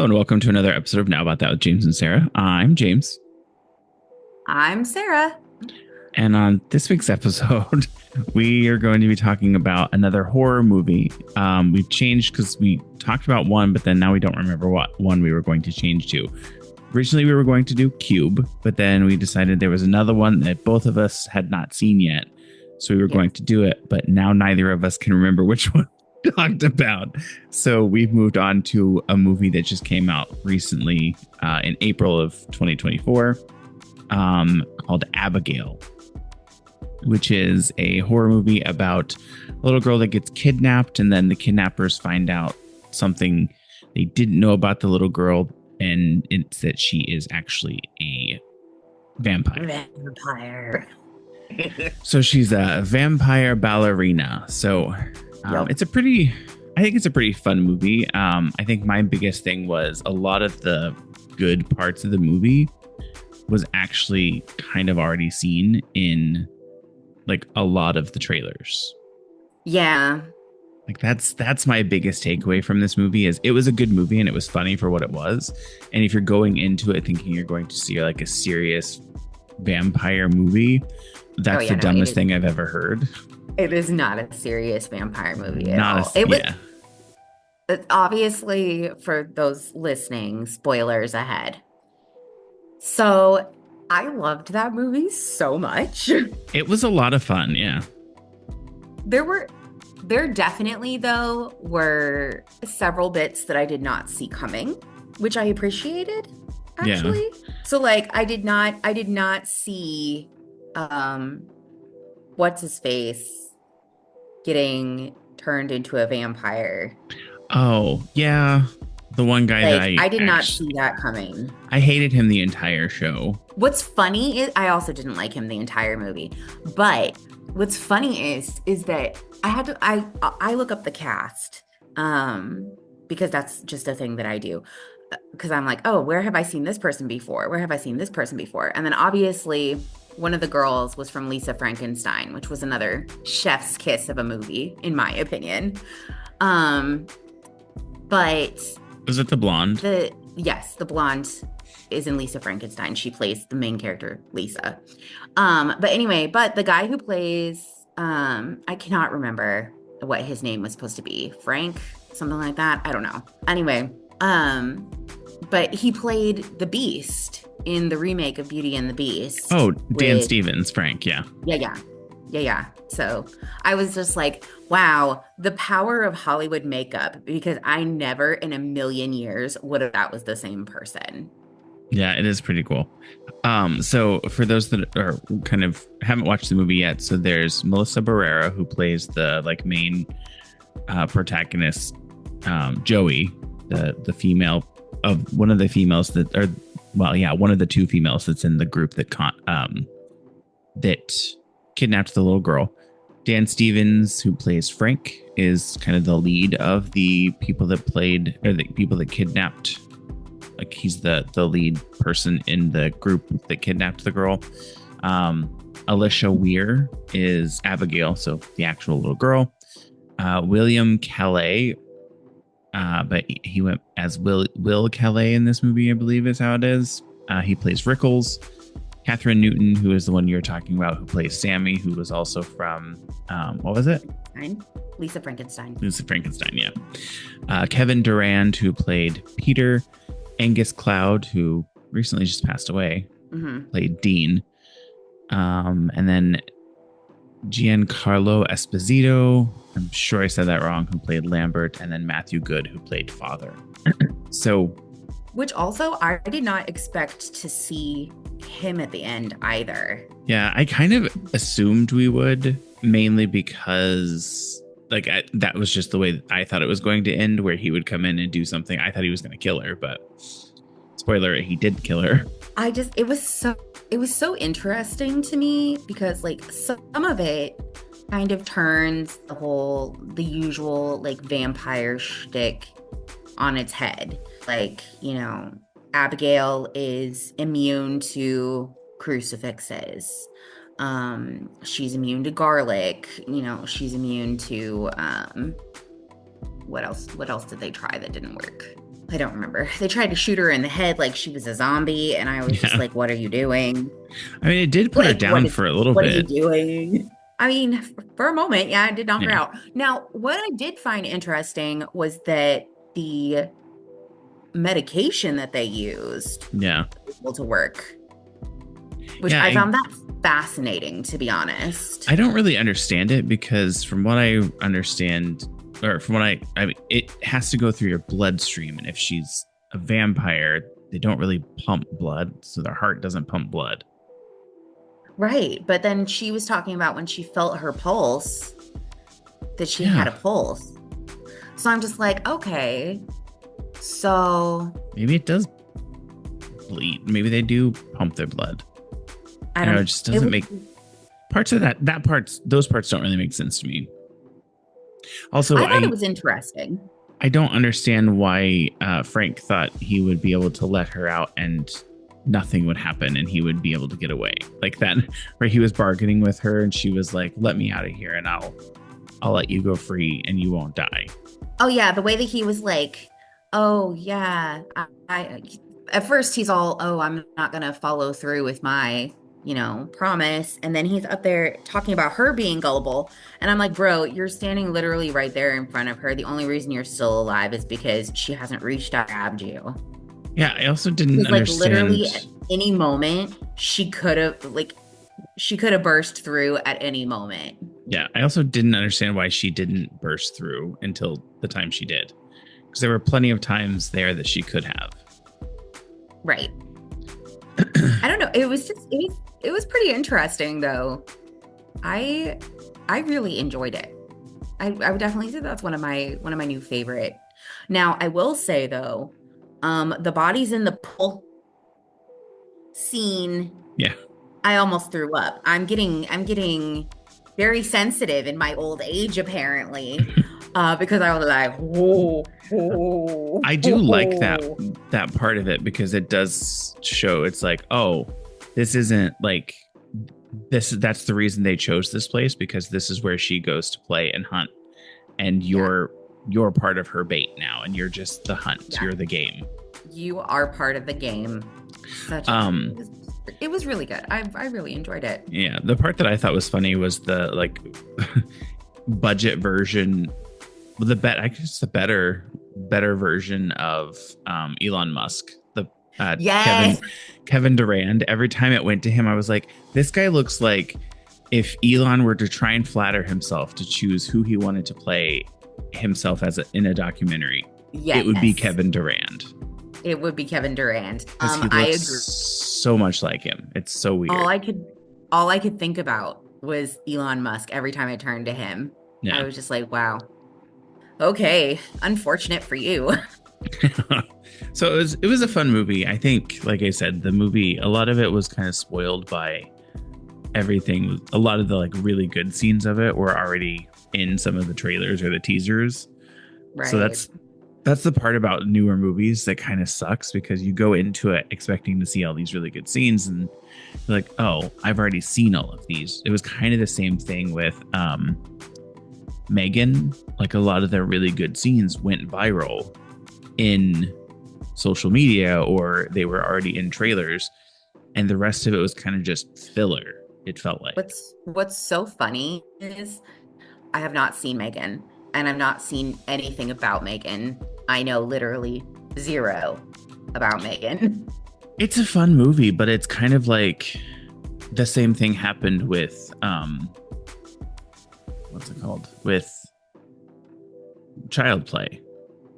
and welcome to another episode of Now About That with James and Sarah. I'm James. I'm Sarah. And on this week's episode, we are going to be talking about another horror movie. We've changed because we talked about one, but then now we don't remember what one we were going to change to. Originally, we were going to do Cube, but then we decided there was another one that both of us had not seen yet. So we were going to do it, but now neither of us can remember which one we talked about. So we've moved on to a movie that just came out recently in April of 2024 called Abigail, which is a horror movie about a little girl that gets kidnapped, and then the kidnappers find out something they didn't know about the little girl, and it's that she is actually a vampire. So she's a vampire ballerina. So I think it's a pretty fun movie. I think my biggest thing was a lot of the good parts of the movie was actually kind of already seen in like a lot of the trailers. Yeah. Like that's my biggest takeaway from this movie is it was a good movie and it was funny for what it was. And if you're going into it thinking you're going to see like a serious vampire movie, that's the dumbest thing I've ever heard. It is not a serious vampire movie at all. It's obviously, for those listening, spoilers ahead. So I loved that movie so much. It was a lot of fun, yeah. There definitely, though, were several bits that I did not see coming, which I appreciated, actually. Yeah. So, like, I did not see, what's his face getting turned into a vampire. Oh, yeah. The one guy that I did not see that coming. I hated him the entire show. What's funny is I also didn't like him the entire movie. But what's funny is that I look up the cast because that's just a thing that I do. Because I'm like, oh, where have I seen this person before? Where have I seen this person before? And then obviously one of the girls was from Lisa Frankenstein, which was another chef's kiss of a movie, in my opinion. But was it the blonde? Yes, the blonde is in Lisa Frankenstein. She plays the main character, Lisa. But the guy who plays, I cannot remember what his name was supposed to be. Frank, something like that. I don't know. Anyway, but he played the Beast in the remake of Beauty and the Beast. Oh, Dan Stevens, Frank, yeah. Yeah. So I was just like, wow, the power of Hollywood makeup, because I never in a million years would have that was the same person. Yeah, it is pretty cool. So for those that are kind of haven't watched the movie yet, so there's Melissa Barrera, who plays the like main protagonist, Joey, the female of one of the females that are, one of the two females that's in the group that that kidnapped the little girl. Dan Stevens, who plays Frank, is kind of the lead of the people that kidnapped. Like he's the lead person in the group that kidnapped the girl. Alicia Weir is Abigail, so the actual little girl. William Calais, but he went as Will Calais in this movie, I believe is how it is. He plays Rickles. Catherine Newton, who is the one you're talking about, who plays Sammy, who was also from, what was it? Lisa Frankenstein. Yeah. Kevin Durand, who played Peter. Angus Cloud, who recently just passed away, played Dean. And then Giancarlo Esposito, I'm sure I said that wrong, who played Lambert. And then Matthew Good, who played Father. Which also, I did not expect to see him at the end either. Yeah, I kind of assumed we would, mainly because that was just the way I thought it was going to end, where he would come in and do something. I thought he was going to kill her, but spoiler, he did kill her. It was so interesting to me because like some of it kind of turns the usual like vampire shtick on its head. Like, Abigail is immune to crucifixes. She's immune to garlic. She's immune to what else did they try that didn't work? I don't remember. They tried to shoot her in the head like she was a zombie, and I was just Yeah. like, "What are you doing? I mean, it did put her Like, down for a little what are you bit. doing?" I mean, for a moment, yeah, it did knock her Yeah. out. Now, what I did find interesting was that the medication that they used Yeah. was able to work, which Yeah. I found that fascinating, to be honest. I don't really understand it because from what I understand, or from what I mean, it has to go through your bloodstream. And if she's a vampire, they don't really pump blood. So their heart doesn't pump blood. Right. But then she was talking about when she felt her pulse, that she had Yeah. a pulse. So I'm just like, okay, so Maybe it does bleed. Maybe they do pump their blood. I I know don't, it just it doesn't was, make parts of those parts don't really make sense to me. Also, I thought it was interesting. I don't understand why Frank thought he would be able to let her out and nothing would happen and he would be able to get away like that, where he was bargaining with her and she was like, "Let me out of here and I'll let you go free and you won't die." Oh yeah, the way that he was like, oh yeah, I at first he's all, oh, I'm not gonna follow through with my, promise. And then he's up there talking about her being gullible. And I'm like, bro, you're standing literally right there in front of her. The only reason you're still alive is because she hasn't reached out and grabbed you. Yeah, I also didn't Because like understand. literally at any moment, she could have burst through at any moment. Yeah, I also didn't understand why she didn't burst through until the time she did, because there were plenty of times there that she could have. Right. I don't know. It was pretty interesting though. I I really enjoyed it. I would definitely say that's one of my new favorite. Now, I will say though, the bodies in the pool scene, Yeah. I almost threw up. I'm getting very sensitive in my old age apparently. Because I was like, whoa, whoa, I do like that part of it because it does show it's like, oh, this isn't like this that's the reason they chose this place, because this is where she goes to play and hunt, and you're part of her bait now and you're just the hunt. Yeah. You're the game. You are part of the game. It was really good. I really enjoyed it. Yeah, the part that I thought was funny was the like budget version, I guess the better version of Elon Musk, the Yes. Kevin Durand. Every time it went to him, I was like, this guy looks like if Elon were to try and flatter himself to choose who he wanted to play himself as in a documentary, Yes. it would be Kevin Durand. It would be Kevin Durand. Because he looks I agree. so much like him. It's so weird. All I could think about was Elon Musk every time I turned to him. Yeah. I was just like, wow. Okay, unfortunate for you. So it was a fun movie. I think, like I said, the movie, a lot of it was kind of spoiled by everything. A lot of the like really good scenes of it were already in some of the trailers or the teasers. Right. So that's the part about newer movies that kind of sucks, because you go into it expecting to see all these really good scenes and you're like, oh, I've already seen all of these. It was kind of the same thing with Megan. Like a lot of their really good scenes went viral in social media, or they were already in trailers, and the rest of it was kind of just filler, it felt like. What's so funny is I have not seen Megan, and I've not seen anything about Megan. I know literally zero about Megan. It's a fun movie, but it's kind of like the same thing happened with what's it called? With Child Play.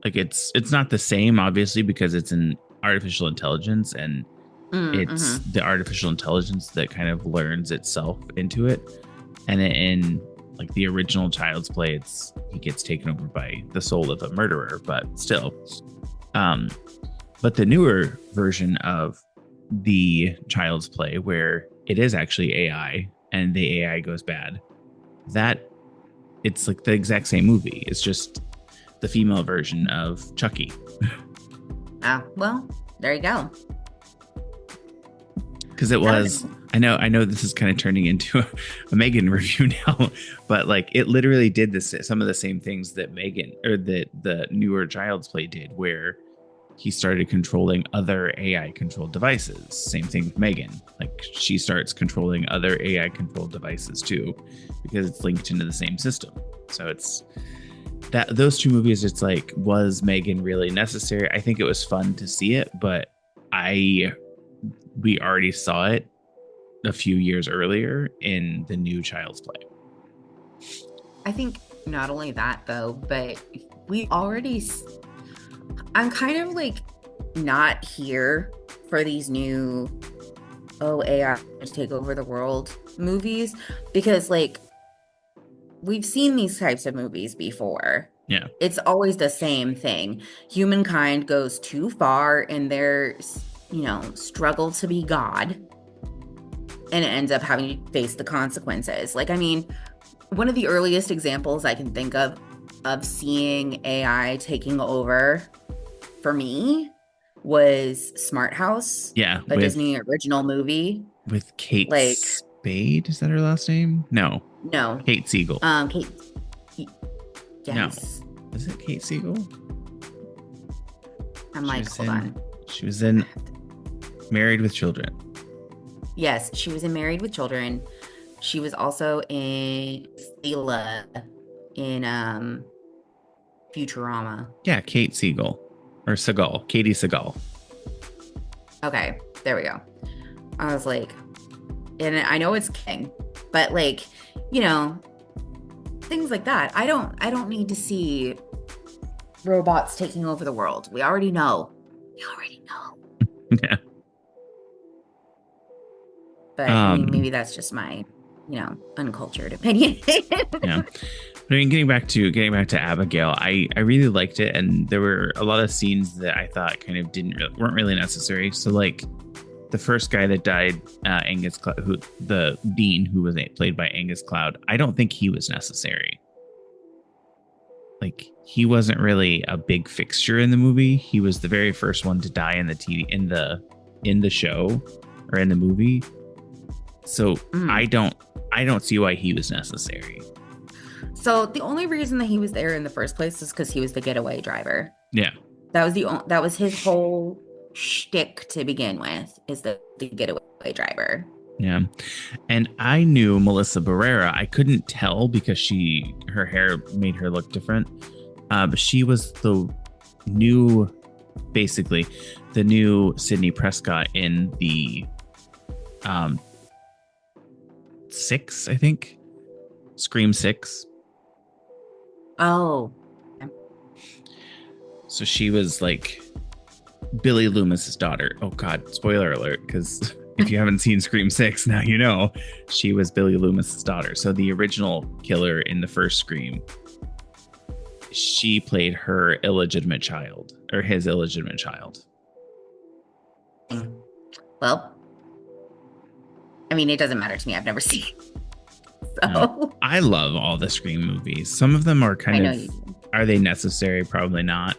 Like it's not the same, obviously, because it's an artificial intelligence, and it's the artificial intelligence that kind of learns itself into it. And in like the original Child's Play, he gets taken over by the soul of a murderer, but still. But the newer version of the Child's Play, where it is actually AI and the AI goes bad, that it's like the exact same movie. It's just the female version of Chucky. Well, there you go. Because it was, I know this is kind of turning into a Megan review now, but like it literally did some of the same things that Megan, or the newer Child's Play did, where he started controlling other AI controlled devices. Same thing with Megan. Like she starts controlling other AI controlled devices too, because it's linked into the same system. So it's that those two movies, it's like, was Megan really necessary? I think it was fun to see it, but we already saw it a few years earlier in the new Child's Play. I think not only that though, but we already I'm kind of like not here for these new AI to take over the world movies, because like we've seen these types of movies before. Yeah. It's always the same thing. Humankind goes too far in their, struggle to be God, and it ends up having to face the consequences. Like, I mean, one of the earliest examples I can think of seeing AI taking over for me was Smart House. Yeah. A Disney original movie. With Kate like Spade, is that her last name? No. Kate Siegel. Kate. Yes. No. Is it Kate Siegel? Hold on. She was in Married with Children. Yes, she was in Married with Children. She was also in Stella in Futurama. Yeah, Kate Siegel. Or Seagal. Katie Seagal. Okay, there we go. I was like, and I know it's King, but like, things like that. I don't need to see robots taking over the world. We already know. Yeah. But I mean, maybe that's just my, uncultured opinion. Yeah. But I mean, getting back to Abigail, I really liked it, and there were a lot of scenes that I thought kind of weren't really necessary. So like the first guy that died, Angus Cloud, the Dean, who was played by Angus Cloud, I don't think he was necessary. Like he wasn't really a big fixture in the movie. He was the very first one to die in the show or in the movie. So I don't see why he was necessary. So the only reason that he was there in the first place is because he was the getaway driver. Yeah, that was his whole shtick to begin with, is the getaway driver. Yeah, and I knew Melissa Barrera. I couldn't tell because her hair made her look different. But she was basically the new Sidney Prescott in the 6, I think, Scream 6. Oh. So she was like Billy Loomis's daughter. Oh God, spoiler alert, because if you haven't seen Scream 6, now you know she was Billy Loomis's daughter. So the original killer in the first Scream, she played her illegitimate child, or his illegitimate child. Well, I mean, it doesn't matter to me. I've never seen it. So. No, I love all the Scream movies. Some of them are are they necessary? Probably not.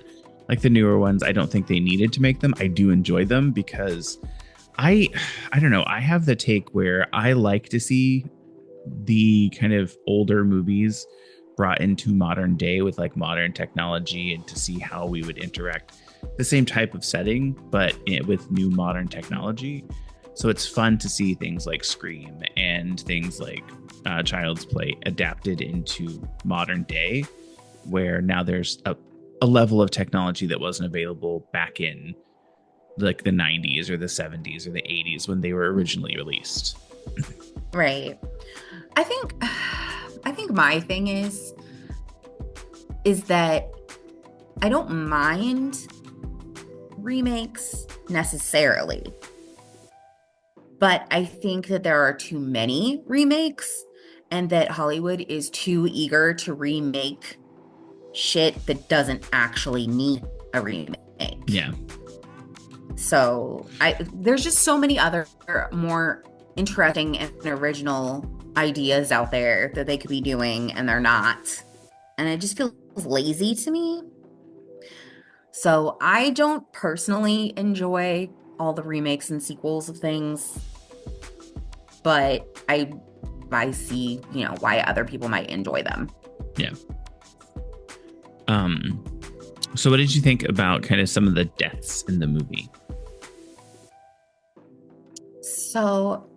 Like the newer ones, I don't think they needed to make them. I do enjoy them because I don't know. I have the take where I like to see the kind of older movies brought into modern day with like modern technology, and to see how we would interact the same type of setting, but with new modern technology. So it's fun to see things like Scream and things like Child's Play adapted into modern day, where now there's a level of technology that wasn't available back in like the 90s or the 70s or the 80s when they were originally released. Right. I think my thing is that I don't mind remakes necessarily, but I think that there are too many remakes, and that Hollywood is too eager to remake shit that doesn't actually need a remake. Yeah. So there's just so many other more interesting and original ideas out there that they could be doing, and they're not. And it just feels lazy to me. So I don't personally enjoy all the remakes and sequels of things, but I see, why other people might enjoy them. Yeah. So, what did you think about kind of some of the deaths in the movie? So,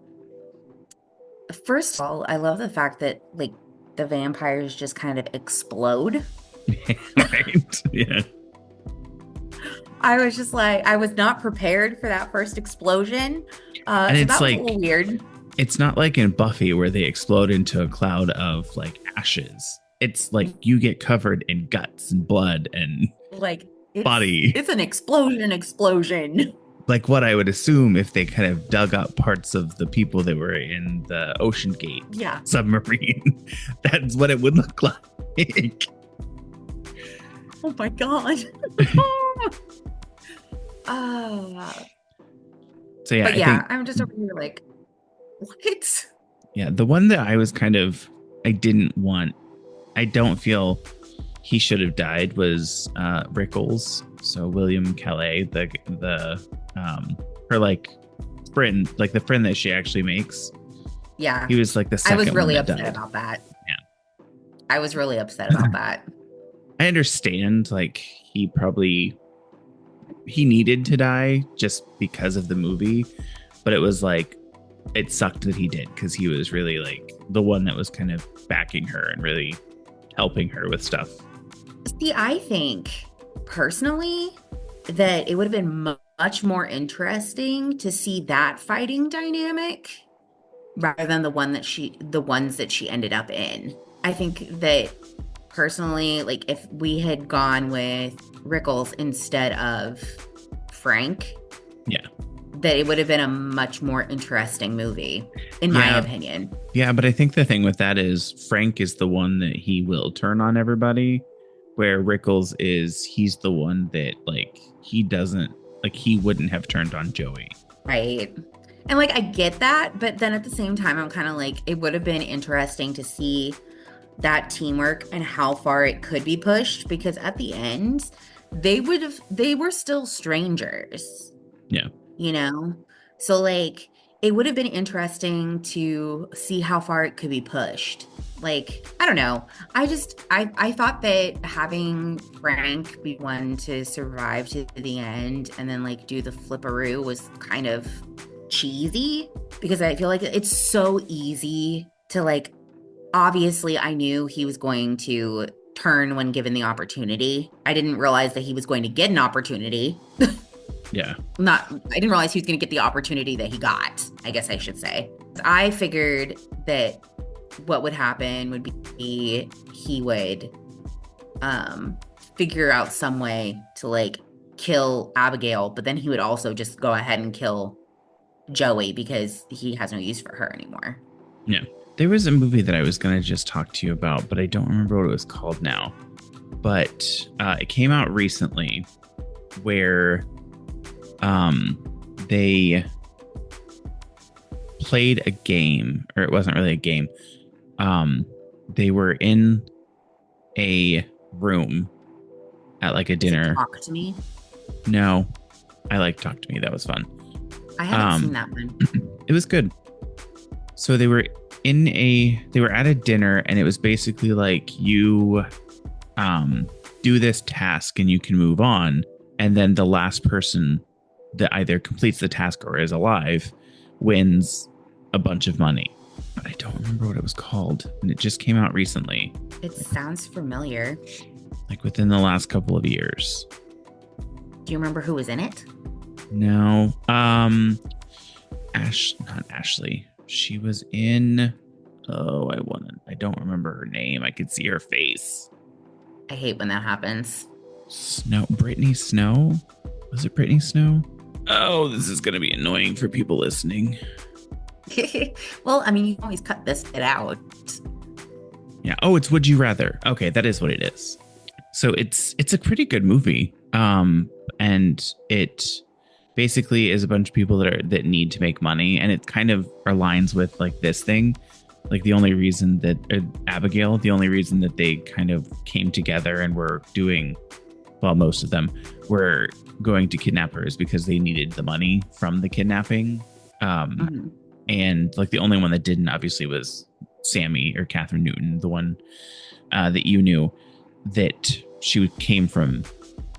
first of all, I love the fact that like the vampires just kind of explode. Right? Yeah. I was just like, I was not prepared for that first explosion. And So it's that was a like, little weird. it's not like in Buffy where they explode into a cloud of like ashes. It's like you get covered in guts and blood and Like body. it's an explosion. Like what I would assume if they kind of dug up parts of the people that were in the Ocean Gate Yeah. submarine. That's what it would look like. Oh my God. uh, So yeah, but I yeah, think I'm just over here like, what? yeah, the one that I was kind of I didn't want, I don't feel he should have died was Rickles. So William Calais, the her like friend, like the friend that she actually makes. Yeah. He was like the I second was really one that upset died. about that. Yeah. I was really upset about that. I understand like he needed to die just because of the movie, but it was like it sucked that he did because he was really like the one that was kind of backing her and really helping her with stuff. See, I think personally that it would have been much more interesting to see that fighting dynamic rather than the ones that she ended up in. I think that personally, like if we had gone with Rickles instead of Frank, Yeah. that it would have been a much more interesting movie, in my opinion. Yeah, but I think the thing with that is Frank is the one that he will turn on everybody, where Rickles is he's the one that like he doesn't like he wouldn't have turned on Joey. Right. And like I get that, but then at the same time I'm kind of like it would have been interesting to see that teamwork and how far it could be pushed because at the end they were still strangers. Yeah. You know? So like it would have been interesting to see how far it could be pushed. Like, I don't know. I thought that having Frank be one to survive to the end and then like do the flipperoo was kind of cheesy because I feel like it's so easy to like obviously I knew he was going to turn when given the opportunity. I didn't realize that he was going to get an opportunity. Yeah. I didn't realize he was going to get the opportunity that he got, I guess I should say. I figured that what would happen would be he would figure out some way to like kill Abigail, but then he would also just go ahead and kill Joey because he has no use for her anymore. Yeah. There was a movie that I was going to just talk to you about, but I don't remember what it was called now. But it came out recently where they played a game, or it wasn't really a game. They were in a room at like a dinner. Talk to Me. No, I like Talk to Me. That was fun. I haven't seen that one. It was good. So they were at a dinner, and it was basically like you do this task and you can move on, and then the last person that either completes the task or is alive wins a bunch of money. But I don't remember what it was called, and it just came out recently. It sounds familiar. Like within the last couple of years. Do you remember who was in it? No. Not Ashley. She was in I don't remember her name. I could see her face. I hate when that happens. Brittany Snow? Was it Brittany Snow? Oh, this is going to be annoying for people listening. Well, I mean, you can always cut this bit out. Yeah. Oh, it's Would You Rather. Okay, that is what it is. So it's a pretty good movie. And it basically is a bunch of people that need to make money, and it kind of aligns with like this thing. Like the only reason that Abigail, the only reason that they kind of came together and were doing, well, most of them were going to kidnap her is because they needed the money from the kidnapping. And like the only one that didn't obviously was Sammy or Catherine Newton, the one that you knew that she came from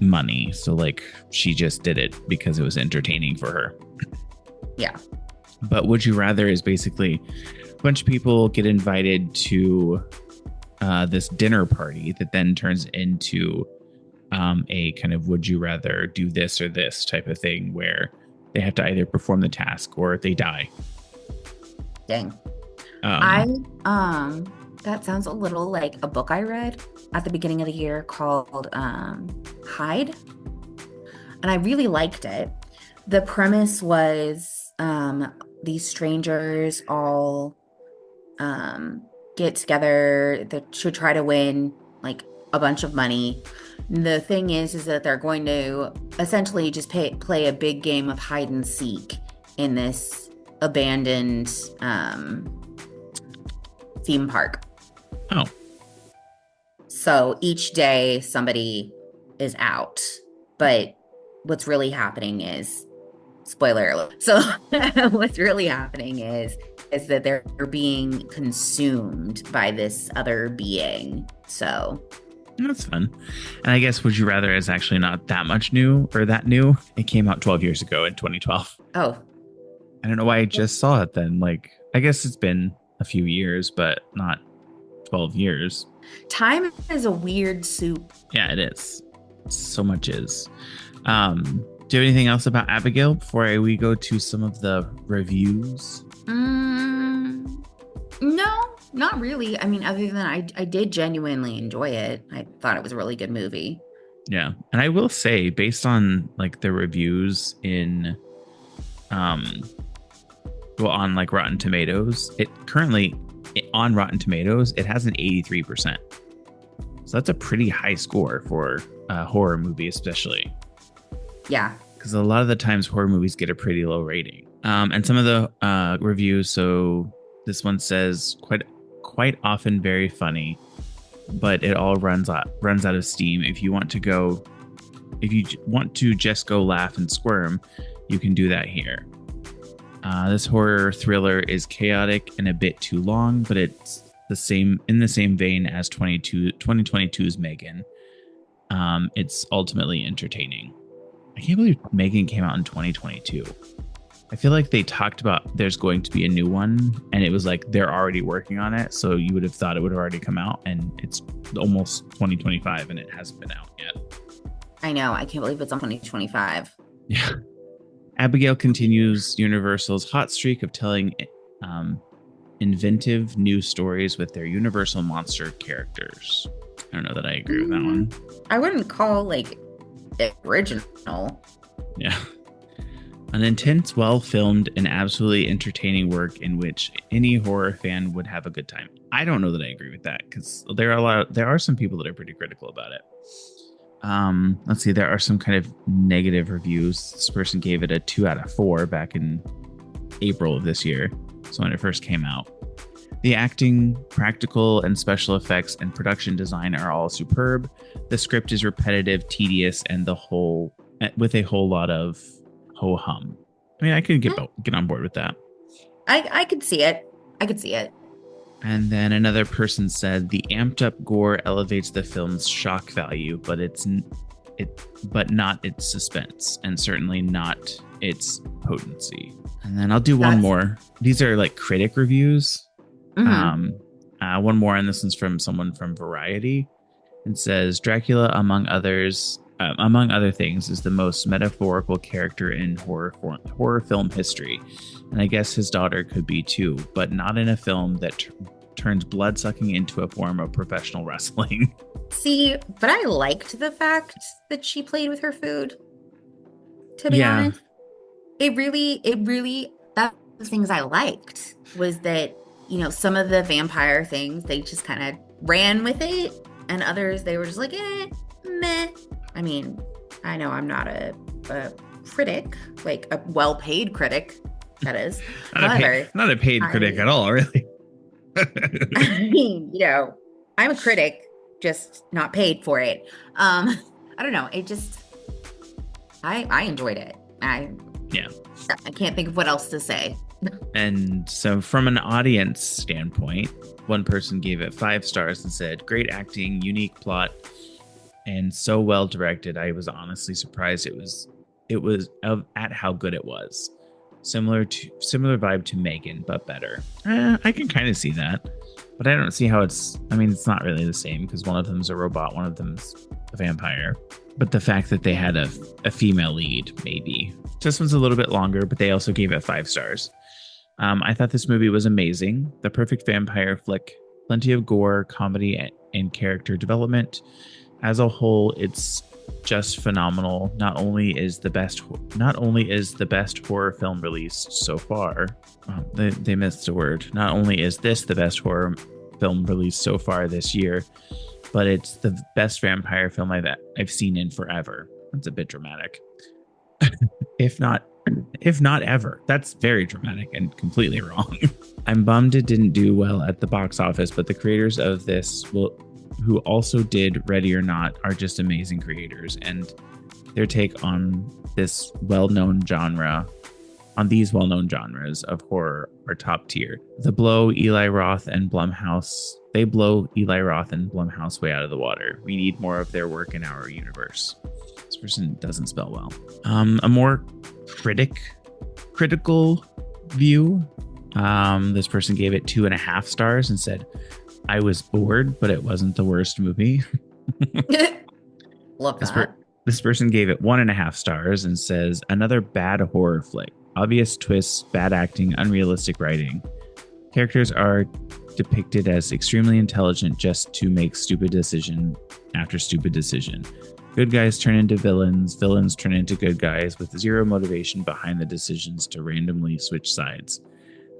money. So like she just did it because it was entertaining for her. Yeah. But Would You Rather is basically a bunch of people get invited to this dinner party that then turns into a kind of would you rather do this or this type of thing where they have to either perform the task or they die. Dang. Um, That sounds a little like a book I read at the beginning of the year called Hide. And I really liked it. The premise was these strangers all get together to try to win like a bunch of money. The thing is that they're going to essentially just play a big game of hide and seek in this abandoned theme park. Oh. So each day somebody is out, but what's really happening is, spoiler alert. So what's really happening is that they're being consumed by this other being. So that's fun. And I guess Would You Rather is actually not that much new or that new. It came out 12 years ago in 2012. Oh. I don't know why I just saw it then. Like, I guess it's been a few years, but not 12 years. Time is a weird soup. Yeah, it is. So much is. Do you have anything else about Abigail before we go to some of the reviews? No, not really. I mean, other than I did genuinely enjoy it. I thought it was a really good movie. Yeah. And I will say, based on like the reviews in on like Rotten Tomatoes, it currently on Rotten Tomatoes, it has an 83%. So that's a pretty high score for a horror movie, especially. Yeah. Because a lot of the times horror movies get a pretty low rating. And some of the reviews, so this one says quite often very funny, but it all runs out of steam. If you want to just go laugh and squirm, you can do that here. This horror thriller is chaotic and a bit too long, but it's in the same vein as 2022's Megan. It's ultimately entertaining. I can't believe Megan came out in 2022. I feel like they talked about there's going to be a new one, and it was like they're already working on it. So you would have thought it would have already come out, and it's almost 2025 and it hasn't been out yet. I know. I can't believe it's on 2025. Yeah. Abigail continues Universal's hot streak of telling inventive new stories with their Universal monster characters. I don't know that I agree with that one. I wouldn't call like it original. Yeah. An intense, well-filmed, and absolutely entertaining work in which any horror fan would have a good time. I don't know that I agree with that because there are some people that are pretty critical about it. Let's see, there are some kind of negative reviews. This person gave it a 2 out of 4 back in April of this year, so when it first came out. The acting, practical and special effects, and production design are all superb. The script is repetitive, tedious, and with a whole lot of ho-hum. I mean, I could get on board with that. I could see it. And then another person said the amped up gore elevates the film's shock value, but not its suspense, and certainly not its potency. And then I'll do one more. These are like critic reviews. Mm-hmm. One more, and this one's from someone from Variety. It says Dracula, among other things, is the most metaphorical character in horror film history, and I guess his daughter could be too, but not in a film that turns blood-sucking into a form of professional wrestling. See, but I liked the fact that she played with her food, to be honest. It really, that's the things I liked, was that, you know, some of the vampire things, they just kind of ran with it, and others, they were just like, meh. I mean, I know I'm not a critic, like a well-paid critic, that is. not a paid critic at all, really. I mean, you know, I'm a critic, just not paid for it. I don't know. It just, I enjoyed it. I can't think of what else to say. And so from an audience standpoint, one person gave it 5 stars and said, great acting, unique plot, and so well directed. I was honestly surprised at how good it was. Similar vibe to Megan, but better. I can kind of see that, but I don't see how it's. I mean, it's not really the same because one of them's a robot, one of them's a vampire. But the fact that they had a female lead, maybe this one's a little bit longer, but they also gave it 5 stars. I thought this movie was amazing. The perfect vampire flick, plenty of gore, comedy, and character development. As a whole, it's just phenomenal. Not only is the best horror film released so far. They missed a word. Not only is this the best horror film released so far this year, but it's the best vampire film I've seen in forever. That's a bit dramatic. if not ever. That's very dramatic and completely wrong. I'm bummed it didn't do well at the box office, but the creators of this who also did Ready or Not are just amazing creators, and their take on these well-known genres of horror are top tier. They blow Eli Roth and Blumhouse way out of the water. We need more of their work in our universe. This person doesn't spell well. A more critical view. This person gave it 2.5 stars and said, I was bored, but it wasn't the worst movie. Love that. This person gave it 1.5 stars and says, another bad horror flick. Obvious twists, bad acting, unrealistic writing. Characters are depicted as extremely intelligent just to make stupid decision after stupid decision. Good guys turn into villains, villains turn into good guys with zero motivation behind the decisions to randomly switch sides.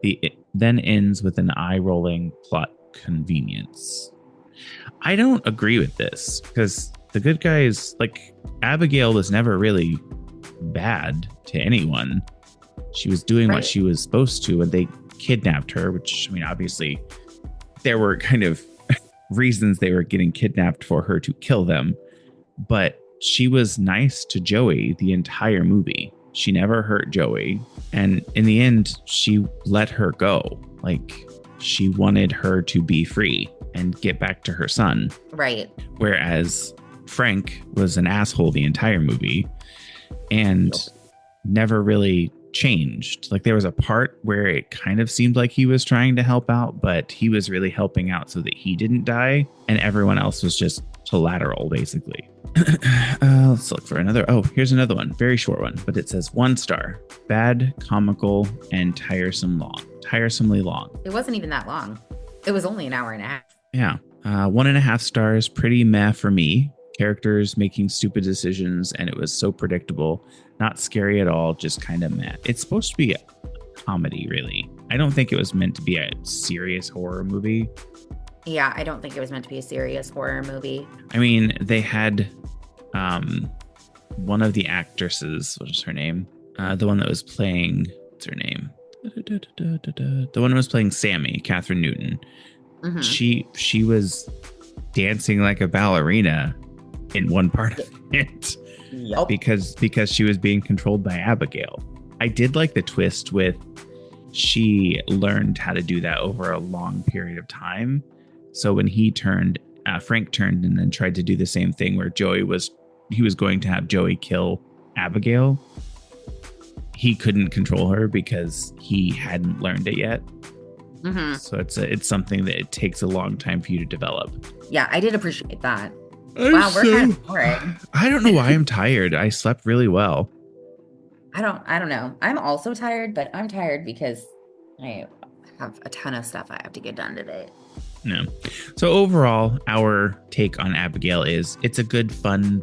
It then ends with an eye-rolling plot convenience. I don't agree with this because the good guys, like Abigail, was never really bad to anyone. She was doing what she was supposed to, and they kidnapped her, which, I mean, obviously there were kind of reasons they were getting kidnapped for her to kill them, but she was nice to Joey the entire movie. She never hurt Joey, and in the end she let her go. Like, she wanted her to be free and get back to her son. Right. Whereas Frank was an asshole the entire movie and never really changed. Like, there was a part where it kind of seemed like he was trying to help out, but he was really helping out so that he didn't die, and everyone else was just collateral, basically. Let's look for another. Oh, here's another one. Very short one, but it says 1 star. Bad, comical, and tiresomely long. It wasn't even that long. It was only an hour and a half. Yeah. 1.5 stars. Pretty meh for me. Characters making stupid decisions, and it was so predictable. Not scary at all, just kind of meh. It's supposed to be a comedy, really. I don't think it was meant to be a serious horror movie. Yeah, I don't think it was meant to be a serious horror movie. I mean, they had one of the actresses, what is her name? The one that was playing, what's her name? The one who was playing Sammy, Catherine Newton. Mm-hmm. She was dancing like a ballerina in one part of it. Yep. Because she was being controlled by Abigail. I did like the twist with she learned how to do that over a long period of time. So when Frank turned and then tried to do the same thing where he was going to have Joey kill Abigail. He couldn't control her because he hadn't learned it yet. Mm-hmm. So it's something that it takes a long time for you to develop. Yeah, I did appreciate that. Wow, we're kind of boring. I don't know why I'm tired. I slept really well. I don't know. I'm also tired, but I'm tired because I have a ton of stuff I have to get done today. No. So overall, our take on Abigail is it's a good, fun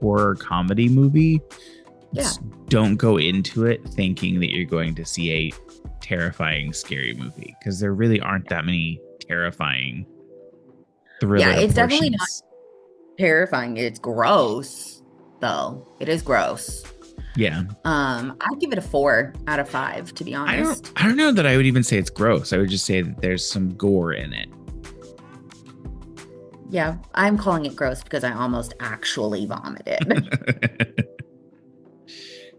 horror comedy movie. Yeah. Don't go into it thinking that you're going to see a terrifying, scary movie, because there really aren't that many terrifying thriller. Yeah, it's definitely not terrifying. It's gross, though. It is gross. Yeah. I'd give it a 4 out of 5, to be honest. I don't know that I would even say it's gross. I would just say that there's some gore in it. Yeah, I'm calling it gross because I almost actually vomited.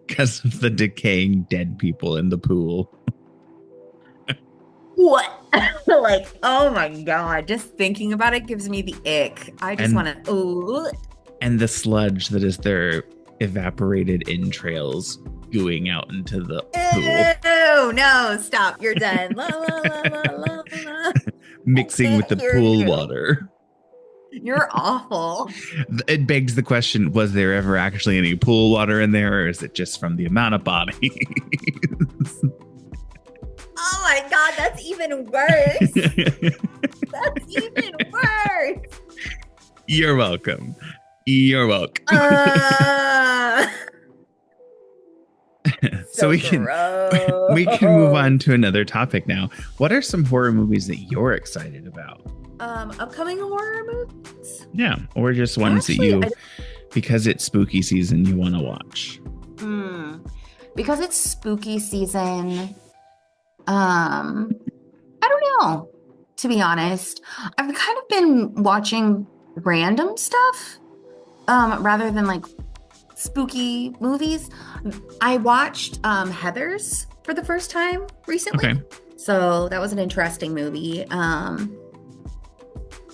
Because of the decaying dead people in the pool. What? Like, oh my God, just thinking about it gives me the ick. I just And want to, ooh. and the sludge that is their evaporated entrails gooing out into the pool, Ew, no, stop. You're done. La, la, la, la, la, la. I mixing with can't the hear pool you. water. You're awful. It begs the question, was there ever actually any pool water in there, or is it just from the amount of bodies? Oh my God, that's even worse. That's even worse. You're welcome. You're welcome. Uh, So so we can move gross. on to another topic now. What are some horror movies that you're excited about? Upcoming horror movies? Yeah, or just ones that Actually, you, because it's spooky season, you want to watch. because it's spooky season, I don't know, to be honest. I've kind of been watching random stuff, rather than like spooky movies. I watched Heathers for the first time recently. Okay. So that was an interesting movie.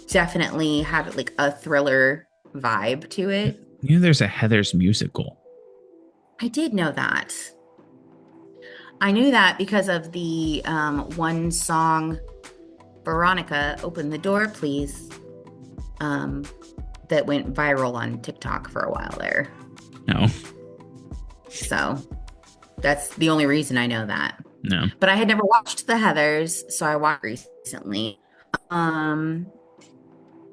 Definitely had like a thriller vibe to it. You know, there's a Heathers musical. I did know that. I knew that because of the one song, Veronica, Open the Door, Please, that went viral on TikTok for a while there. No. So that's the only reason I know that. No. But I had never watched The Heathers, so I watched recently.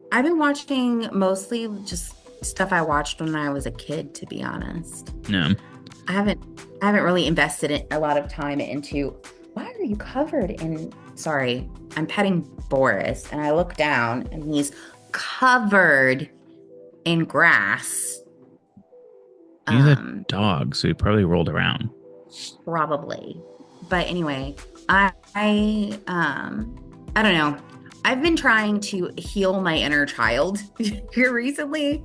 I've been watching mostly just stuff I watched when I was a kid, to be honest. No. I haven't really invested a lot of time into, why are you covered in, sorry, I'm petting Boris and I look down and he's covered in grass. He's a dog, so he probably rolled around. Probably. But anyway, I don't know. I've been trying to heal my inner child here recently.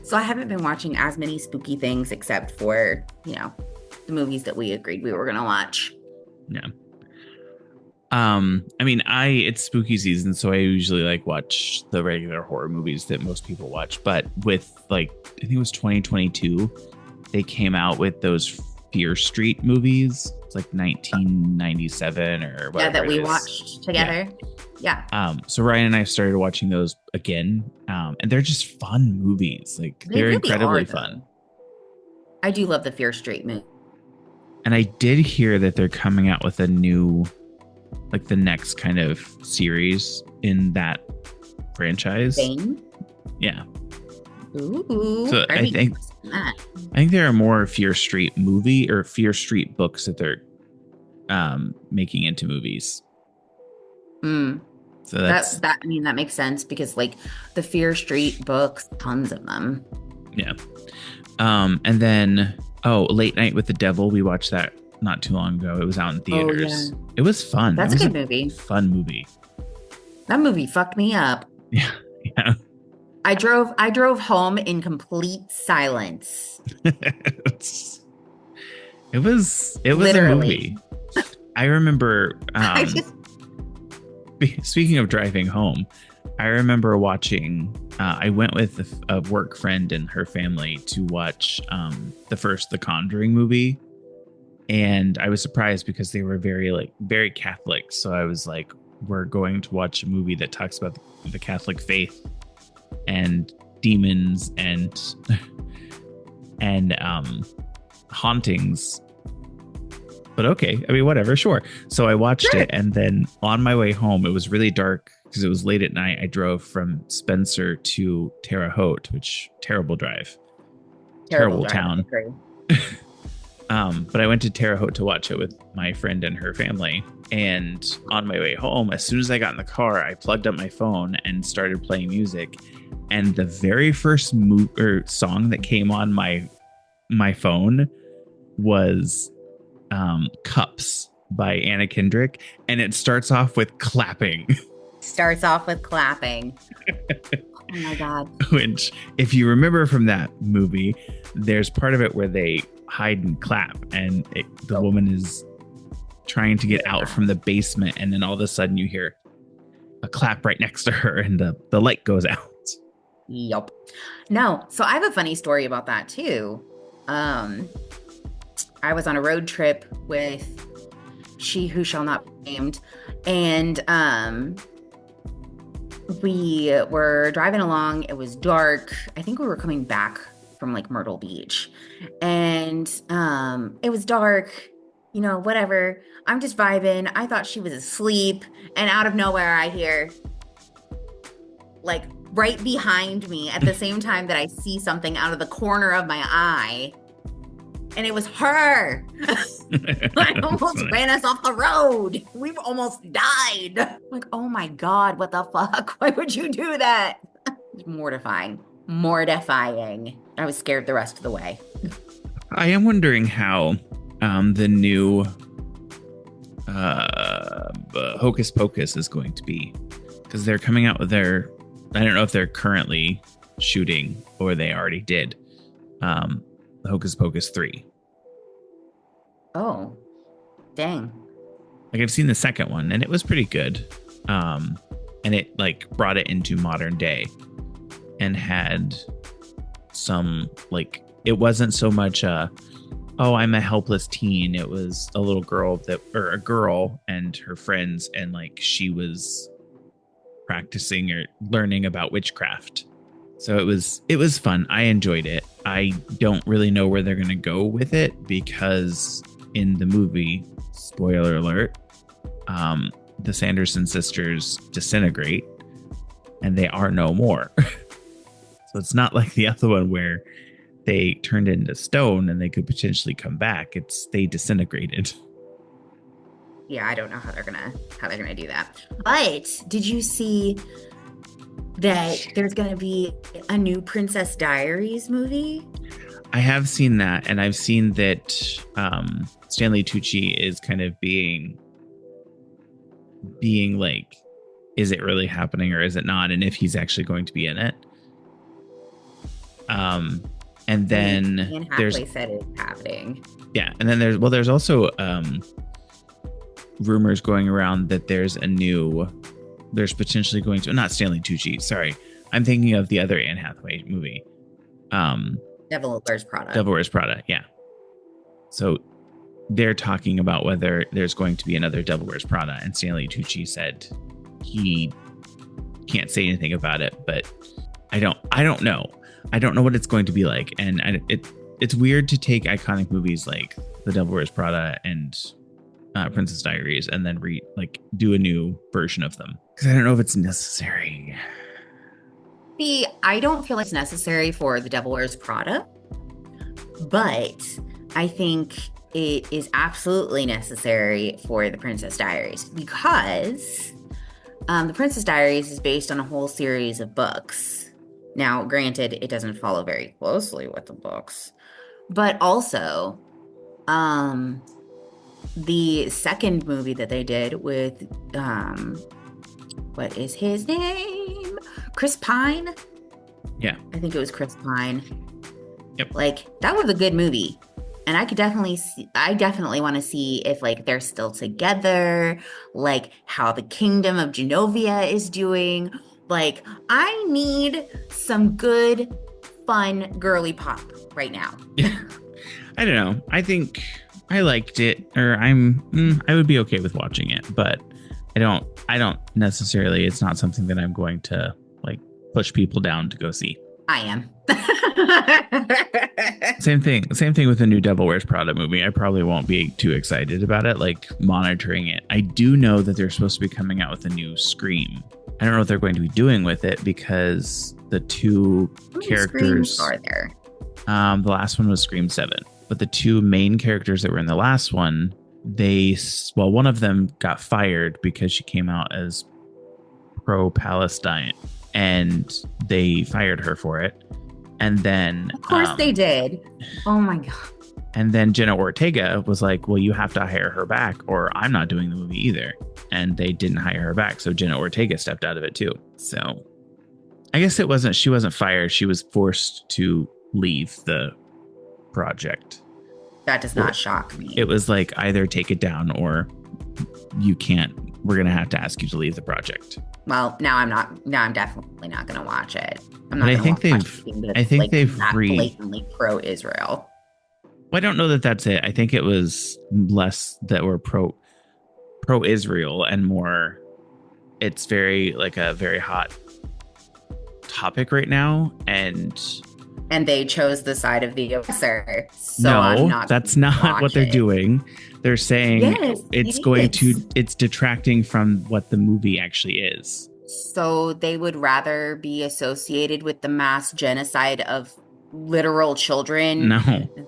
So I haven't been watching as many spooky things except for, the movies that we agreed we were going to watch. Yeah. I mean, it's spooky season, so I usually like watch the regular horror movies that most people watch. But with I think it was 2022, they came out with those Fear Street movies. It's like 1997 or whatever. Yeah, that we watched together. Yeah. So Ryan and I started watching those again, and they're just fun movies. They're really incredibly are, fun. I do love the Fear Street movie. And I did hear that they're coming out with a new, the next kind of series in that franchise. Bane? Yeah. Ooh. So I think there are more Fear Street movie or Fear Street books that they're making into movies. So that makes sense because the Fear Street books, tons of them. Yeah. And then Late Night with the Devil, we watched that not too long ago. It was out in theaters. Oh, yeah. It was fun. That's a good movie. Fun movie. That movie fucked me up. Yeah. Yeah. I drove home in complete silence. It was literally a movie. I remember speaking of driving home, I remember watching I went with a work friend and her family to watch the Conjuring movie, and I was surprised because they were very Catholic. So I was like, we're going to watch a movie that talks about the Catholic faith and demons and hauntings. But okay, I mean, whatever, sure. So I watched it, and then on my way home, it was really dark because it was late at night. I drove from Spencer to Terre Haute, which terrible drive, terrible town. But I went to Terre Haute to watch it with my friend and her family. And on my way home, as soon as I got in the car, I plugged up my phone and started playing music. And the very first song that came on my phone was Cups by Anna Kendrick, and it starts off with clapping. Oh my God. Which, if you remember from that movie, there's part of it where they hide and clap, and the woman is trying to get out from the basement, and then all of a sudden you hear a clap right next to her, and the light goes out. Yup. No, so I have a funny story about that too. I was on a road trip with she who shall not be named, and we were driving along. It was dark. I think we were coming back from like Myrtle Beach, and it was dark, whatever. I'm just vibing. I thought she was asleep, and out of nowhere I hear, like, right behind me at the same time that I see something out of the corner of my eye, and it was her. I almost ran us off the road. We've almost died. I'm like, oh my God, what the fuck? Why would you do that? It's mortifying. I was scared the rest of the way. I am wondering how the new Hocus Pocus is going to be, because they're coming out with their, I don't know if they're currently shooting or they already did, the Hocus Pocus 3. Oh, dang. Like, I've seen the second one and it was pretty good. And it like brought it into modern day and had some, like, it wasn't so much oh, I'm a helpless teen. It was a little girl a girl and her friends, and like she was practicing or learning about witchcraft. So it was fun. I enjoyed it. I don't really know where they're going to go with it, because in the movie, spoiler alert, the Sanderson sisters disintegrate and they are no more. So it's not like the other one where they turned into stone and they could potentially come back. They disintegrated. Yeah, I don't know how they're gonna do that. But did you see that there's gonna be a new Princess Diaries movie? I have seen that, and I've seen that Stanley Tucci is kind of being like, is it really happening or is it not? And if he's actually going to be in it. And then Anne Hathaway said it's happening. Yeah, and then there's also rumors going around that there's potentially going to, not Stanley Tucci, sorry, I'm thinking of the other Anne Hathaway movie. Devil Wears Prada. Devil Wears Prada, yeah. So they're talking about whether there's going to be another Devil Wears Prada, and Stanley Tucci said he can't say anything about it, but I don't know. I don't know what it's going to be like, and it's weird to take iconic movies like The Devil Wears Prada and Princess Diaries and then do a new version of them, because I don't know if it's necessary. See, I don't feel it's necessary for The Devil Wears Prada, but I think it is absolutely necessary for The Princess Diaries, because The Princess Diaries is based on a whole series of books. Now, granted, it doesn't follow very closely with the books, but also the second movie that they did with, what is his name? Chris Pine? Yeah. I think it was Chris Pine. Yep. Like, that was a good movie. And I definitely want to see if, like, they're still together, like, how the Kingdom of Genovia is doing. Like, I need some good, fun, girly pop right now. I don't know. I think I liked it, or I would be okay with watching it, but I don't necessarily, it's not something that I'm going to like push people down to go see. I am. Same thing with the new Devil Wears Prada movie. I probably won't be too excited about it, like monitoring it. I do know that they're supposed to be coming out with a new Scream. I don't know what they're going to be doing with it, because the two characters are there. The last one was Scream 7, but the two main characters that were in the last one, one of them got fired because she came out as pro-Palestine, and they fired her for it. And then, of course, they did. Oh my God. And then Jenna Ortega was like, well, you have to hire her back or I'm not doing the movie either. And they didn't hire her back. So Jenna Ortega stepped out of it too. So I guess she wasn't fired. She was forced to leave the project. That does not shock me. It was like either take it down or you can't. We're gonna have to ask you to leave the project. Well, now I'm definitely not going to watch it. I'm But not I going think to watch they've. anything that's I think like they've that blatantly pro-Israel. Well, I don't know that that's it. I think it was less that we're pro Israel and more. It's very like a very hot topic right now, and they chose the side of the aggressor. So no, I'm not. That's not what they're doing. They're saying yes, it's detracting from what the movie actually is. So they would rather be associated with the mass genocide of literal children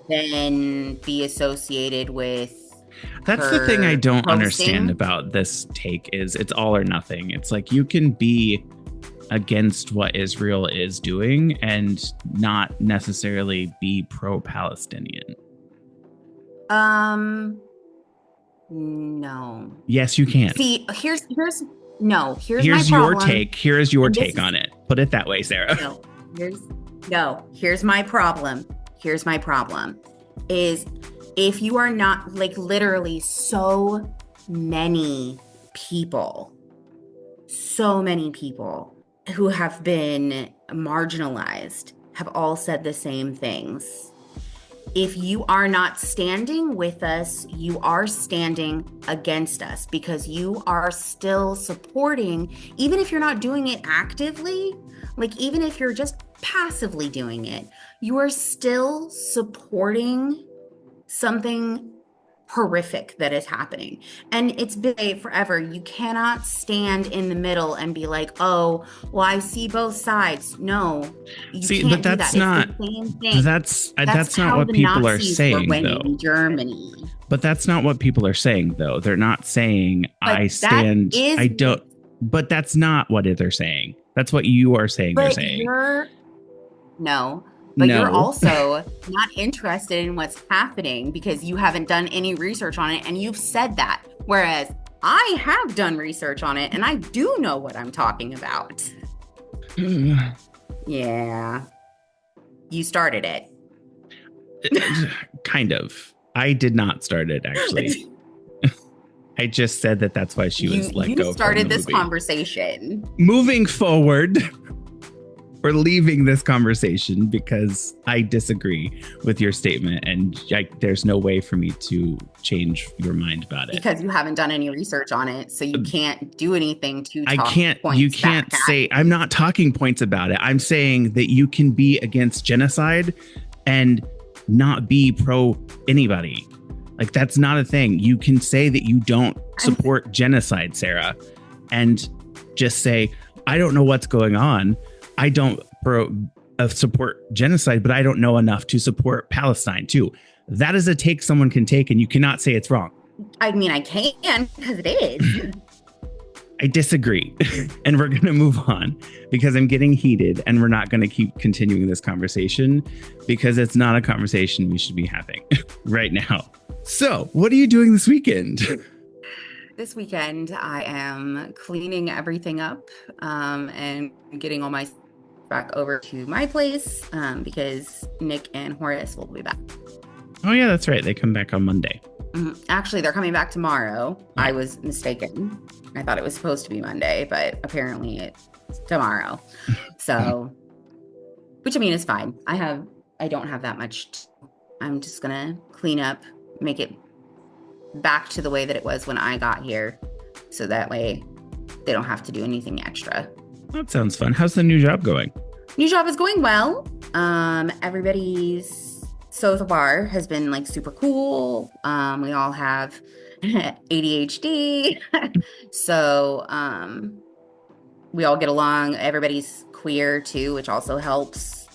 than be associated with. That's the thing I don't understand about this take is it's all or nothing. It's like you can be against what Israel is doing and not necessarily be pro-Palestinian. No. Yes, you can. See, here's my your take. Here's your take on it. Put it that way, Sarah. Here's my problem. Here's my problem is if you are not like literally so many people who have been marginalized have all said the same things. If you are not standing with us, you are standing against us because you are still supporting, even if you're not doing it actively, like even if you're just passively doing it, you are still supporting something horrific that is happening. And it's been forever. You cannot stand in the middle and be like, oh, well, I see both sides. No, you can't but that's do that. not it's the same thing. That's not what people Nazis are saying though. In Germany. But that's not what people are saying though. They're not saying I stand. I don't. But that's not what they're saying. That's what you are saying. They're saying. But you're also not interested in what's happening because you haven't done any research on it and you've said that. Whereas I have done research on it and I do know what I'm talking about. Yeah. You started it. Kind of. I did not start it, actually. I just said that's why she was let go. You started this conversation. Moving forward. We're leaving this conversation because I disagree with your statement and there's no way for me to change your mind about it. Because you haven't done any research on it, so you can't do anything to you can't say, I'm not talking points about it. I'm saying that you can be against genocide and not be pro anybody. Like that's not a thing. You can say that you don't support genocide, Sarah, and just say, I don't know what's going on. I don't support genocide, but I don't know enough to support Palestine too. That is a take someone can take, and you cannot say it's wrong. I mean, I can because it is. I disagree, and we're going to move on because I'm getting heated, and we're not going to keep continuing this conversation because it's not a conversation we should be having right now. So, what are you doing this weekend? This weekend, I am cleaning everything up and getting all my back over to my place because Nick and Horace will be back. Oh, yeah, that's right. They come back on Monday. Mm-hmm. Actually, they're coming back tomorrow. Yeah. I was mistaken. I thought it was supposed to be Monday, but apparently it's tomorrow. So, which I mean is fine. I don't have that much. I'm just going to clean up, make it back to the way that it was when I got here. So that way they don't have to do anything extra. That sounds fun. How's the new job going? New job is going well. Everybody's so far has been like super cool. We all have ADHD. So we all get along. Everybody's queer too, which also helps.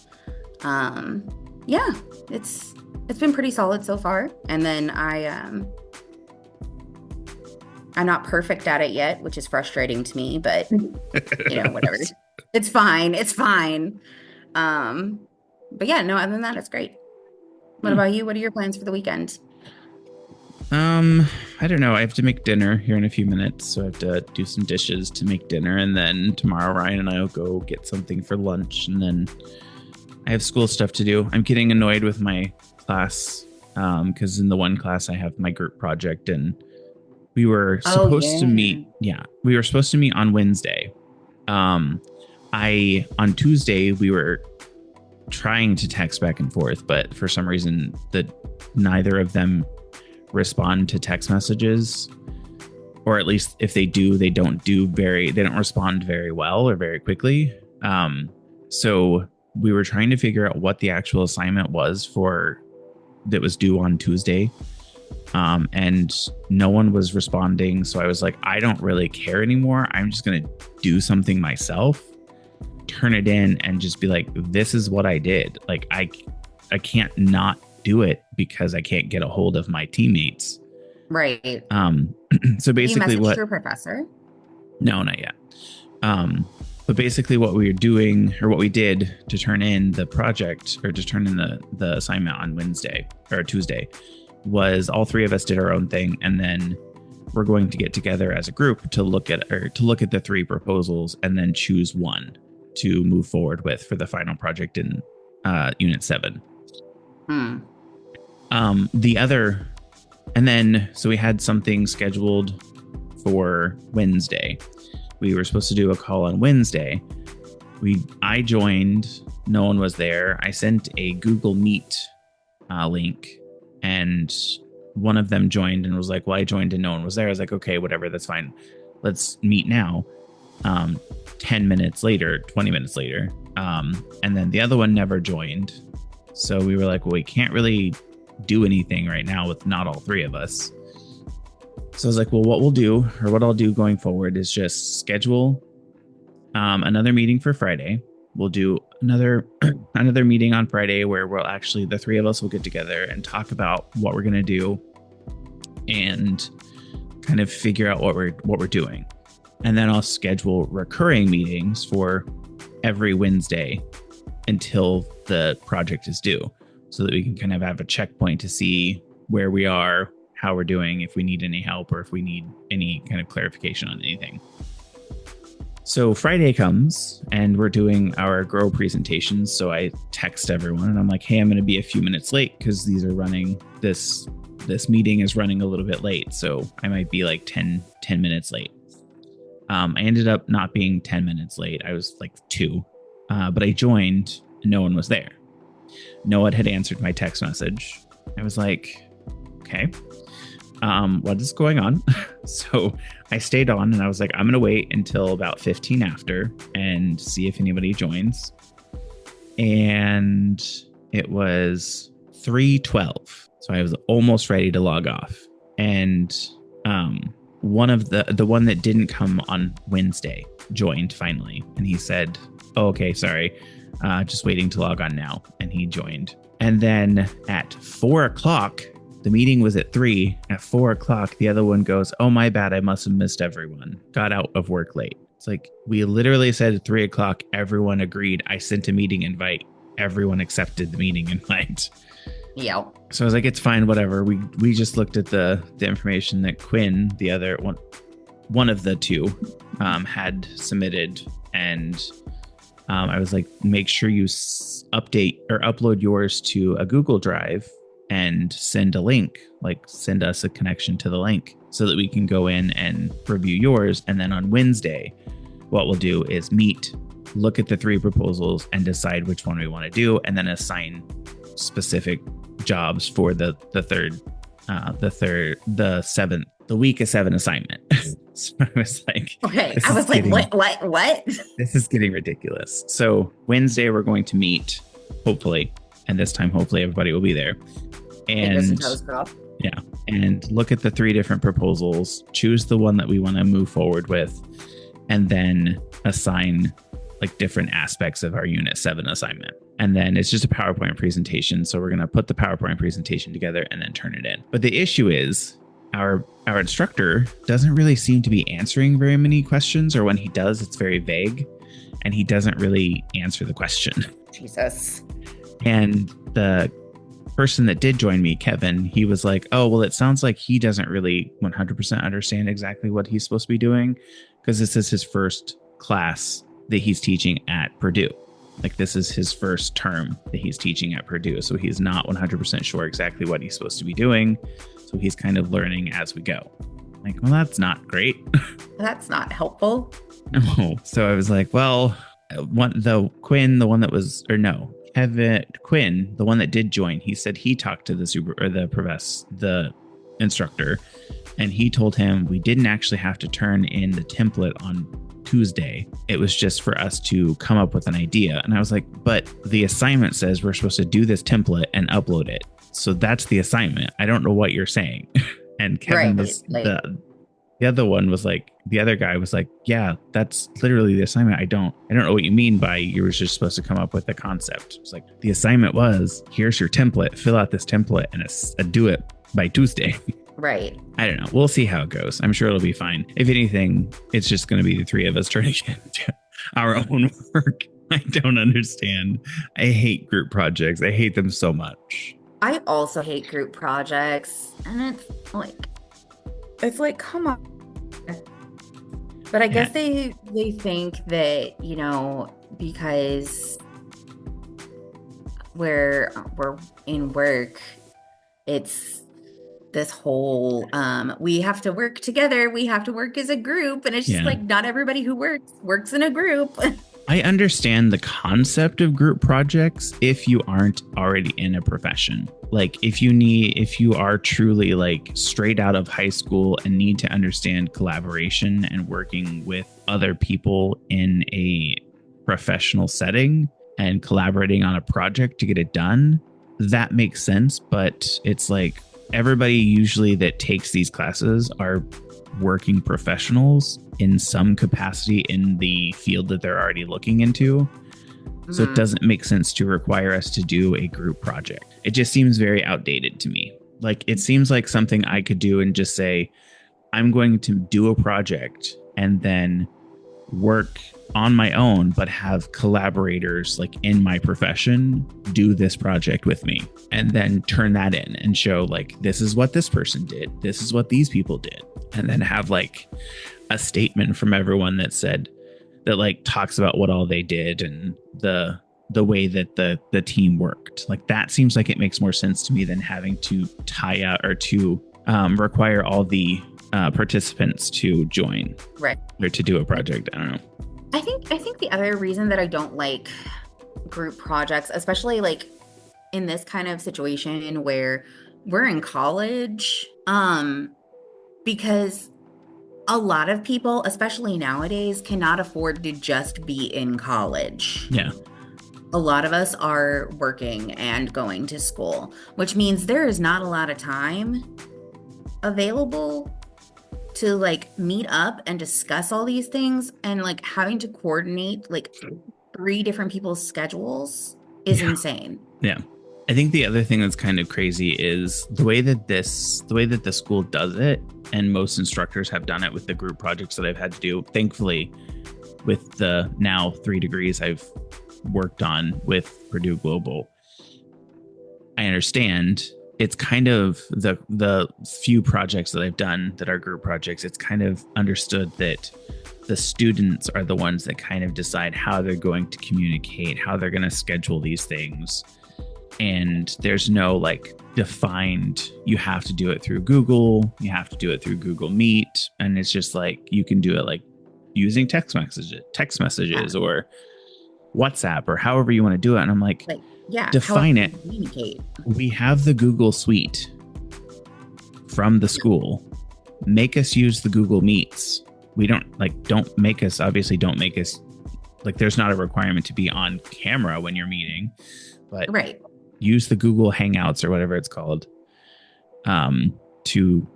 Yeah, it's been pretty solid so far. And then I'm not perfect at it yet, which is frustrating to me, but whatever. It's fine. It's fine. But yeah, no, other than that, it's great. What about you? What are your plans for the weekend? I don't know. I have to make dinner here in a few minutes. So I have to do some dishes to make dinner. And then tomorrow, Ryan and I will go get something for lunch. And then I have school stuff to do. I'm getting annoyed with my class because in the one class I have my group project and We were Oh supposed to yeah. meet. Yeah, we were supposed to meet on Wednesday. Um, I on Tuesday we were trying to text back and forth, but for some reason that neither of them respond to text messages, or at least if they do, they don't respond very well or very quickly. So we were trying to figure out what the actual assignment was for that was due on Tuesday. And no one was responding. So I was like, I don't really care anymore. I'm just going to do something myself, turn it in, and just be like, this is what I did. Like, I can't not do it because I can't get a hold of my teammates. Right. So basically you messaged your professor? No, not yet. But basically what we were doing, or what we did to turn in the project, or to turn in the assignment on Wednesday or Tuesday, was all three of us did our own thing, and then we're going to get together as a group to look at the three proposals and then choose one to move forward with for the final project in Unit 7. So we had something scheduled for Wednesday. We were supposed to do a call on Wednesday. I joined, no one was there. I sent a Google Meet link, and one of them joined and was like, well, I joined and no one was there. I was like, okay, whatever, that's fine. Let's meet now. 10 minutes later, 20 minutes later. And then the other one never joined. So we were like, well, we can't really do anything right now with not all three of us. So I was like, well, what I'll do going forward is just schedule another meeting for Friday. We'll do another meeting on Friday where the three of us will get together and talk about what we're going to do and kind of figure out what we're doing. And then I'll schedule recurring meetings for every Wednesday until the project is due, so that we can kind of have a checkpoint to see where we are, how we're doing, if we need any help, or if we need any kind of clarification on anything. So Friday comes and we're doing our grow presentations. So I text everyone and I'm like, hey, I'm going to be a few minutes late because this meeting is running a little bit late. So I might be like 10 minutes late. I ended up not being 10 minutes late. I was like 2, but I joined and no one was there. No one had answered my text message. I was like, okay, what is going on? So I stayed on and I was like, I'm going to wait until about 15 after and see if anybody joins. And it was 3:12. So I was almost ready to log off. And one of the one that didn't come on Wednesday joined finally. And he said, oh, okay, sorry. Just waiting to log on now. And he joined. And then at 4:00, the meeting was at 3. At 4:00, the other one goes, oh, my bad. I must have missed everyone. Got out of work late. It's like, we literally said at 3:00, everyone agreed. I sent a meeting invite. Everyone accepted the meeting invite. Yeah. So I was like, it's fine, whatever. We just looked at the information that Quinn, the other one of the two, had submitted. And I was like, make sure you update or upload yours to a Google Drive and send a link, like send us a connection to the link so that we can go in and review yours. And then on Wednesday, what we'll do is meet, look at the 3 proposals and decide which one we want to do, and then assign specific jobs for the week of 7 assignment. So I was like, okay. I was like, what? This is getting ridiculous. So Wednesday we're going to meet, hopefully, and this time hopefully everybody will be there. And yeah, and look at the 3 different proposals, choose the one that we want to move forward with, and then assign like different aspects of our Unit 7 assignment. And then it's just a PowerPoint presentation. So we're going to put the PowerPoint presentation together and then turn it in. But the issue is our instructor doesn't really seem to be answering very many questions, or when he does, it's very vague and he doesn't really answer the question. Jesus. And the person that did join me, Kevin, he was like, oh, well, it sounds like he doesn't really 100% understand exactly what he's supposed to be doing, because this is his first class that he's teaching at Purdue. Like, this is his first term that he's teaching at Purdue. So he's not 100% sure exactly what he's supposed to be doing. So he's kind of learning as we go. Like, well, that's not great. That's not helpful. Oh, so I was like, well, the one that was, or no, Kevin Quinn, the one that did join, he said he talked to the the instructor, and he told him we didn't actually have to turn in the template on Tuesday. It was just for us to come up with an idea. And I was like, but the assignment says we're supposed to do this template and upload it. So that's the assignment. I don't know what you're saying. And Kevin was the other one was like, the other guy was like, yeah, that's literally the assignment. I don't know what you mean by you were just supposed to come up with the concept. It's like, the assignment was, here's your template, fill out this template and do it by Tuesday. Right. I don't know. We'll see how it goes. I'm sure it'll be fine. If anything, it's just going to be the three of us turning into our own work. I don't understand. I hate group projects. I hate them so much. I also hate group projects, and it's like, come on. But I guess they think that, you know, because we're in work, it's this whole we have to work together, we have to work as a group, and it's just like not everybody who works in a group. I understand the concept of group projects if you aren't already in a profession. Like if you are truly like straight out of high school and need to understand collaboration and working with other people in a professional setting and collaborating on a project to get it done, that makes sense. But it's like everybody usually that takes these classes are working professionals in some capacity in the field that they're already looking into. So it doesn't make sense to require us to do a group project. It just seems very outdated to me. Like it seems like something I could do and just say, I'm going to do a project and then work on my own, but have collaborators like in my profession do this project with me and then turn that in and show like, this is what this person did. This is what these people did. And then have like a statement from everyone that said that like talks about what all they did and the way that the team worked. Like that seems like it makes more sense to me than having to tie out or to require all the participants to join, right, or to do a project. I don't know. I think the other reason that I don't like group projects, especially like in this kind of situation where we're in college, because a lot of people, especially nowadays, cannot afford to just be in college. Yeah. A lot of us are working and going to school, which means there is not a lot of time available to like meet up and discuss all these things, and like having to coordinate like 3 different people's schedules is insane. Yeah. I think the other thing that's kind of crazy is the way that the school does it, and most instructors have done it with the group projects that I've had to do. Thankfully, with the now 3 degrees I've worked on with Purdue Global, I understand it's kind of the few projects that I've done that are group projects. It's kind of understood that the students are the ones that kind of decide how they're going to communicate, how they're going to schedule these things. And there's no like defined, you have to do it through Google, you have to do it through Google Meet. And it's just like, you can do it like using text messages or WhatsApp or however you want to do it. And I'm like define it. Communicate. We have the Google Suite from the school. Make us use the Google Meets. We don't make us like, there's not a requirement to be on camera when you're meeting, but use the Google Hangouts or whatever it's called to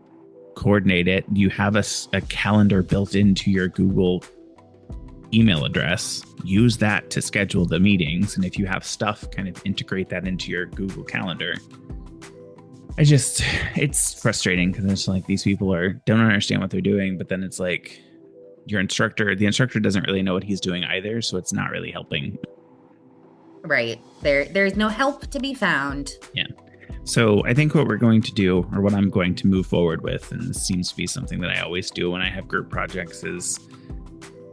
coordinate it. You have a calendar built into your Google email address. Use that to schedule the meetings. And if you have stuff, kind of integrate that into your Google Calendar. It's frustrating because it's like these people don't understand what they're doing, but then it's like the instructor doesn't really know what he's doing either. So it's not really helping. Right. There's no help to be found. Yeah. So I think what we're going to do, or what I'm going to move forward with, and this seems to be something that I always do when I have group projects, is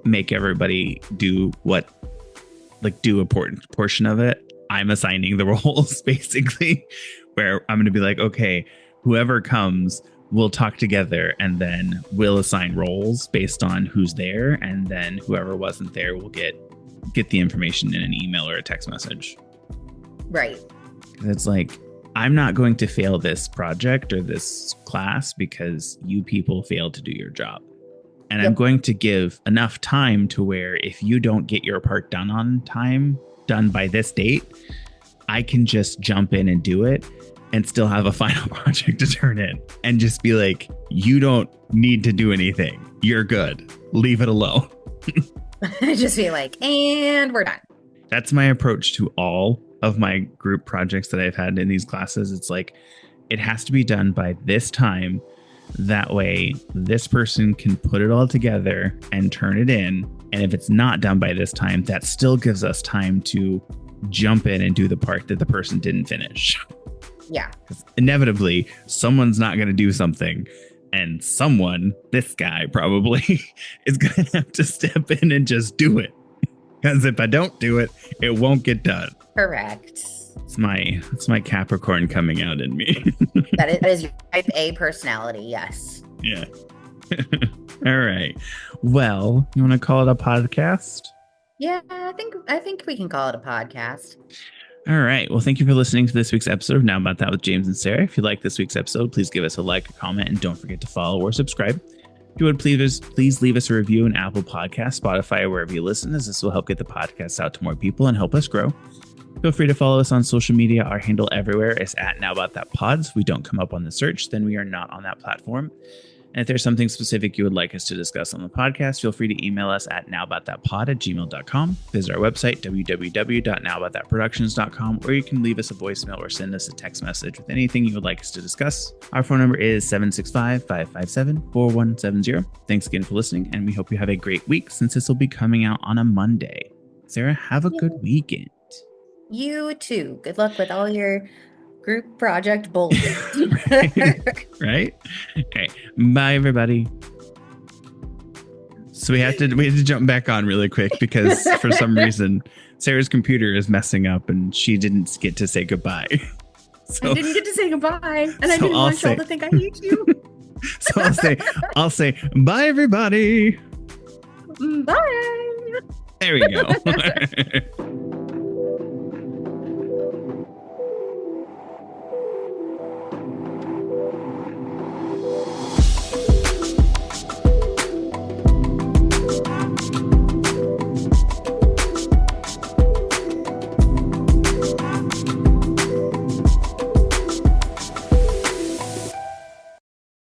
make everybody do a portion of it. I'm assigning the roles basically, where I'm going to be like, okay, whoever comes, we'll talk together and then we'll assign roles based on who's there. And then whoever wasn't there will get the information in an email or a text message. Right. It's like, I'm not going to fail this project or this class because you people failed to do your job. And I'm going to give enough time to where if you don't get your part done on time, done by this date, I can just jump in and do it and still have a final project to turn in and just be like, you don't need to do anything. You're good. Leave it alone. Just be like, and we're done. That's my approach to all of my group projects that I've had in these classes. It's like, it has to be done by this time. That way, this person can put it all together and turn it in. And if it's not done by this time, that still gives us time to jump in and do the part that the person didn't finish. Yeah. Inevitably, someone's not going to do something. And someone, this guy probably, is going to have to step in and just do it. Because if I don't do it, it won't get done. Correct. It's my Capricorn coming out in me. That is your type A personality, yes. Yeah. All right. Well, you want to call it a podcast? Yeah, I think we can call it a podcast. All right. Well, thank you for listening to this week's episode of Now About That with James and Sarah. If you like this week's episode, please give us a like, a comment, and don't forget to follow or subscribe. If you would please leave us a review in Apple Podcasts, Spotify, or wherever you listen, as this will help get the podcast out to more people and help us grow. Feel free to follow us on social media. Our handle everywhere is @NowAboutThatPods. If we don't come up on the search, then we are not on that platform. And if there's something specific you would like us to discuss on the podcast, feel free to email us at nowaboutthatpod@gmail.com. Visit our website, www.nowaboutthatproductions.com, or you can leave us a voicemail or send us a text message with anything you would like us to discuss. Our phone number is 765-557-4170. Thanks again for listening, and we hope you have a great week since this will be coming out on a Monday. Sarah, have a good weekend. You too. Good luck with all your group project bullshit. Right? Okay. Bye, everybody. So we had to jump back on really quick because for some reason Sarah's computer is messing up and she didn't get to say goodbye. So, I didn't get to say goodbye, and I didn't want y'all to think I hate you. So I'll say bye, everybody. Bye. There we go.